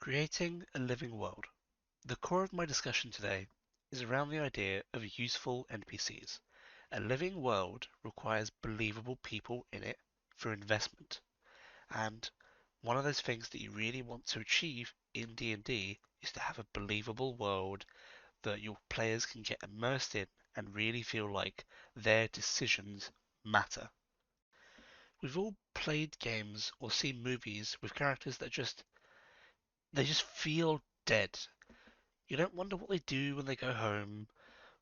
Creating a living world. The core of my discussion today is around the idea of useful NPCs. A living world requires believable people in it for investment. And one of those things that you really want to achieve in D&D is to have a believable world that your players can get immersed in and really feel like their decisions matter. We've all played games or seen movies with characters that just feel dead. You don't wonder what they do when they go home,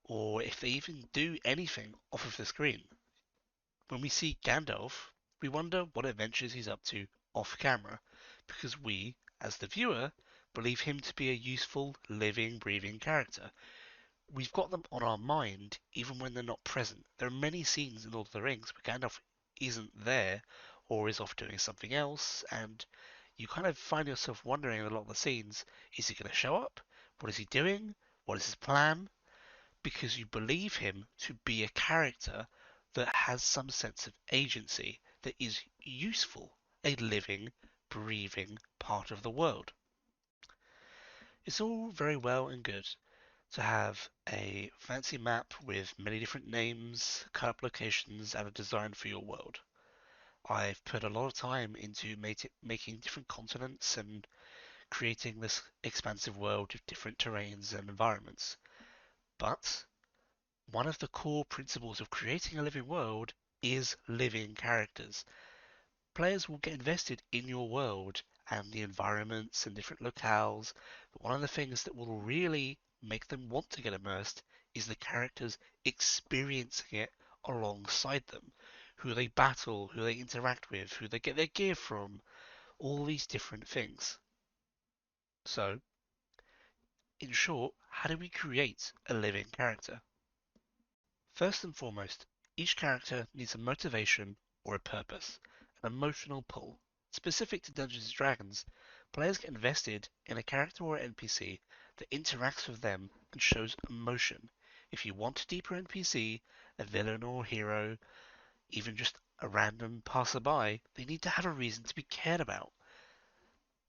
or if they even do anything off of the screen. When we see Gandalf, we wonder what adventures he's up to off camera, because we, as the viewer, believe him to be a useful, living, breathing character. We've got them on our mind even when they're not present. There are many scenes in Lord of the Rings where Gandalf isn't there or is off doing something else, and you kind of find yourself wondering in a lot of the scenes, is he going to show up? What is he doing? What is his plan? Because you believe him to be a character that has some sense of agency, that is useful, a living, breathing part of the world. It's all very well and good to have a fancy map with many different names, cut-up locations, and a design for your world. I've put a lot of time into making different continents and creating this expansive world with different terrains and environments. But one of the core principles of creating a living world is living characters. Players will get invested in your world and the environments and different locales, but one of the things that will really make them want to get immersed is the characters experiencing it alongside them. Who they battle, who they interact with, who they get their gear from, all these different things. So, in short, how do we create a living character? First and foremost, each character needs a motivation or a purpose, an emotional pull. Specific to Dungeons& and Dragons, players get invested in a character or NPC that interacts with them and shows emotion. If you want a deeper NPC, a villain or hero, even just a random passerby, they need to have a reason to be cared about.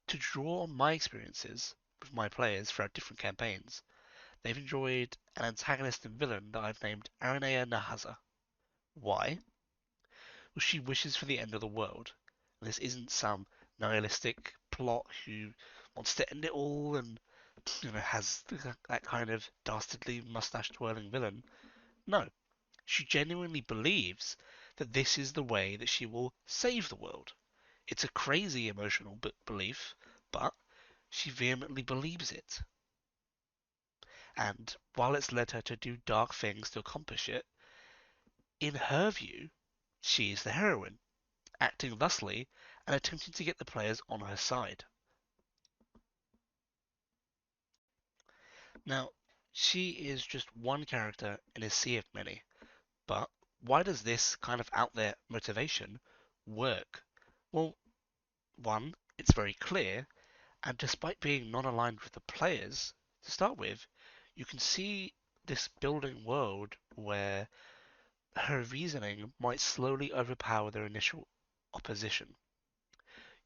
To draw on my experiences with my players throughout different campaigns, they've enjoyed an antagonist and villain that I've named Aranea Nahaza. Why? Well, she wishes for the end of the world. This isn't some nihilistic plot who wants to end it all and has that kind of dastardly mustache twirling villain. No, she genuinely believes that this is the way that she will save the world. It's a crazy emotional belief, but she vehemently believes it. And while it's led her to do dark things to accomplish it, in her view, she is the heroine, acting thusly and attempting to get the players on her side. Now, she is just one character in a sea of many, but why does this kind of out there motivation work? Well, one, it's very clear, and despite being non-aligned with the players to start with, you can see this building world where her reasoning might slowly overpower their initial opposition.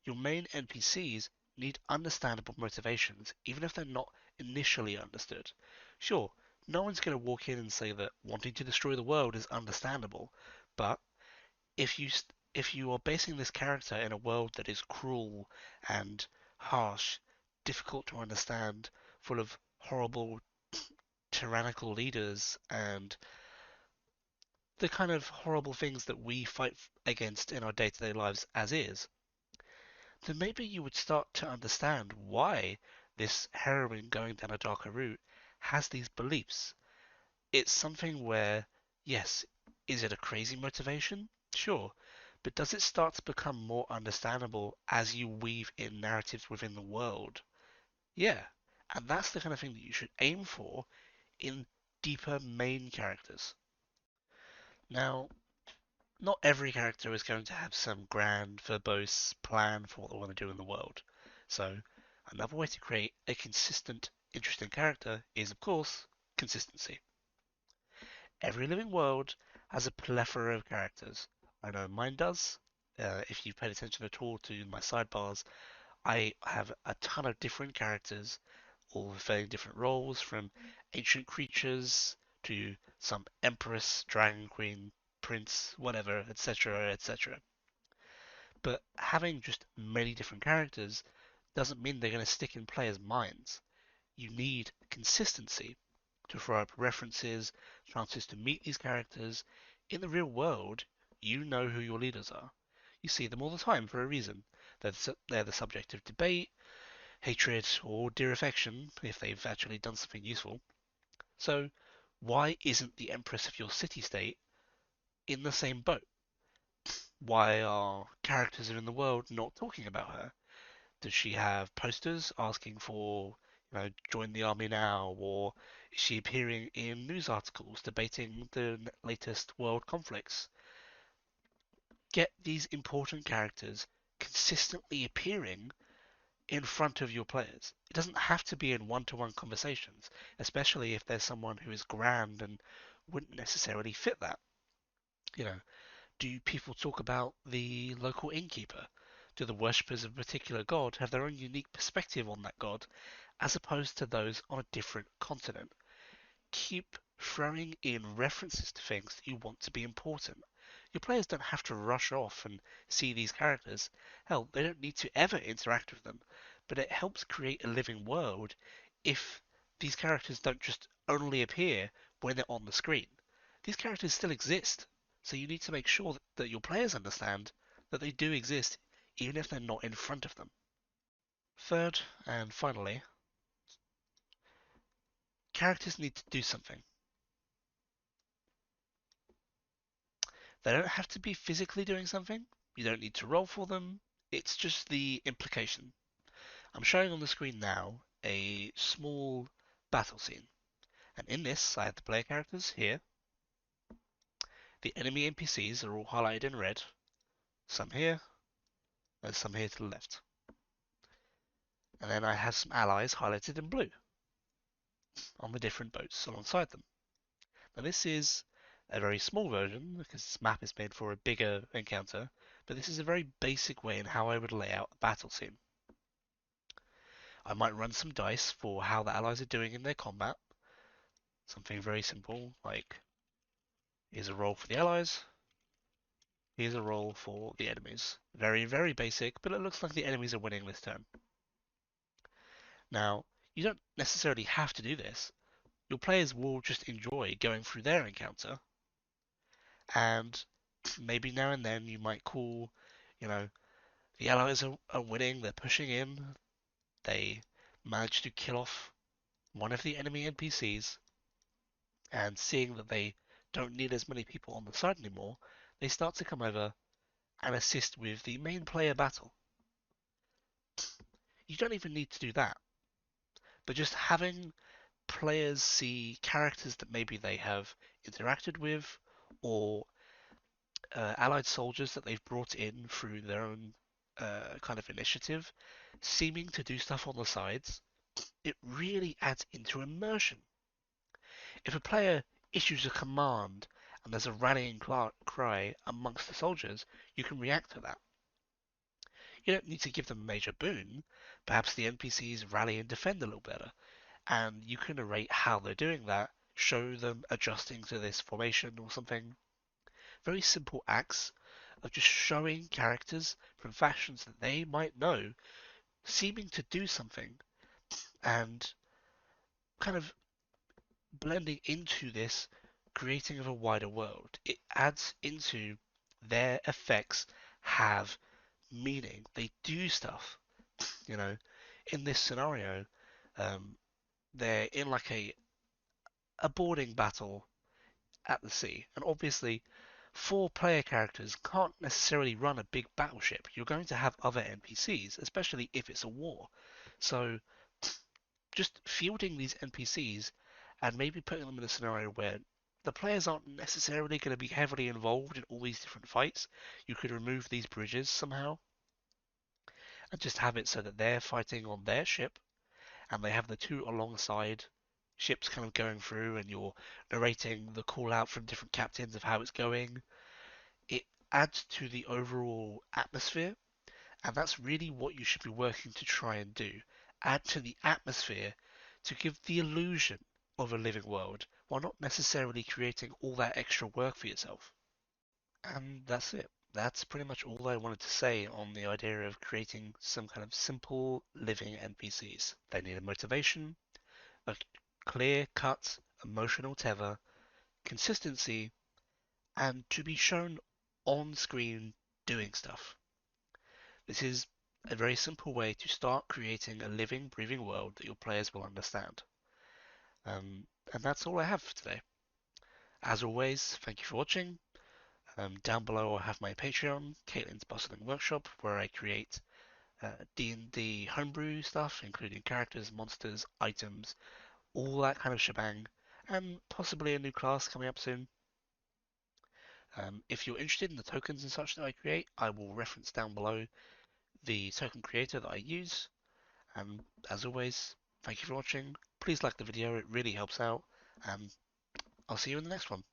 Your main NPCs need understandable motivations, even if they're not initially understood. Sure, no one's going to walk in and say that wanting to destroy the world is understandable, but if you are basing this character in a world that is cruel and harsh, difficult to understand, full of horrible tyrannical leaders and the kind of horrible things that we fight against in our day-to-day lives as is, then maybe you would start to understand why this heroine going down a darker route has these beliefs. It's something where, yes, is it a crazy motivation? Sure. But does it start to become more understandable as you weave in narratives within the world? Yeah. And that's the kind of thing that you should aim for in deeper main characters. Now, not every character is going to have some grand, verbose plan for what they want to do in the world. So, another way to create a consistent, interesting character is, of course, consistency. Every living world has a plethora of characters. I know mine does. If you've paid attention at all to my sidebars, I have a ton of different characters, all fulfilling different roles, from ancient creatures to some empress, dragon queen, prince, whatever, etc., etc. But having just many different characters doesn't mean they're going to stick in players' minds. You need consistency to throw up references, chances to meet these characters. In the real world, you know who your leaders are. You see them all the time for a reason. They're the subject of debate, hatred, or dear affection if they've actually done something useful. So, why isn't the Empress of your city-state in the same boat? Why are characters in the world not talking about her? Does she have posters asking for, join the army now, or is she appearing in news articles debating the latest world conflicts? Get these important characters consistently appearing in front of your players. It doesn't have to be in one-to-one conversations, especially if there's someone who is grand and wouldn't necessarily fit that. You know, do people talk about the local innkeeper? Do the worshippers of a particular god have their own unique perspective on that god, as opposed to those on a different continent? Keep throwing in references to things that you want to be important. Your players don't have to rush off and see these characters. Hell, they don't need to ever interact with them, but it helps create a living world if these characters don't just only appear when they're on the screen. These characters still exist, so you need to make sure that your players understand that they do exist even if they're not in front of them. Third, and finally, characters need to do something. They don't have to be physically doing something. You don't need to roll for them. It's just the implication. I'm showing on the screen now a small battle scene. And in this, I have the player characters here. The enemy NPCs are all highlighted in red. Some here, and some here to the left. And then I have some allies highlighted in blue on the different boats alongside them. Now this is a very small version because this map is made for a bigger encounter, but this is a very basic way in how I would lay out a battle scene. I might run some dice for how the allies are doing in their combat. Something very simple, like here's a roll for the allies, here's a roll for the enemies. Very, very basic, but it looks like the enemies are winning this turn. Now, you don't necessarily have to do this. Your players will just enjoy going through their encounter, and maybe now and then you might call, you know, the allies are winning, they're pushing in, they manage to kill off one of the enemy NPCs, and seeing that they don't need as many people on the side anymore, they start to come over and assist with the main player battle. You don't even need to do that, but just having players see characters that maybe they have interacted with, or allied soldiers that they've brought in through their own kind of initiative, seeming to do stuff on the sides, it really adds into immersion. If a player issues a command and there's a rallying cry amongst the soldiers, you can react to that. You don't need to give them a major boon. Perhaps the NPCs rally and defend a little better, and you can narrate how they're doing that, show them adjusting to this formation or something. Very simple acts of just showing characters from factions that they might know seeming to do something and kind of blending into this creating of a wider world. It adds into their effects have meaning. They do stuff, you know. In this scenario, um, they're in like a boarding battle at the sea, and obviously, four player characters can't necessarily run a big battleship. You're going to have other NPCs, especially if it's a war. So just fielding these NPCs and maybe putting them in a scenario where the players aren't necessarily going to be heavily involved in all these different fights. You could remove these bridges somehow and just have it so that they're fighting on their ship and they have the two alongside ships kind of going through and you're narrating the call out from different captains of how it's going. It adds to the overall atmosphere And that's really what you should be working to try and do. Add to the atmosphere to give the illusion of a living world while not necessarily creating all that extra work for yourself. And that's it. That's pretty much all I wanted to say on the idea of creating some kind of simple living NPCs. They need a motivation, a clear cut emotional tether, consistency, and to be shown on screen doing stuff. This is a very simple way to start creating a living, breathing world that your players will understand. And that's all I have for today. As always, thank you for watching. Down below I have my Patreon, Kaitlyn's Bustling Workshop, where I create D&D homebrew stuff, including characters, monsters, items, all that kind of shebang, and possibly a new class coming up soon. If you're interested in the tokens and such that I create, I will reference down below the token creator that I use. And as always, thank you for watching. Please like the video, it really helps out, and I'll see you in the next one.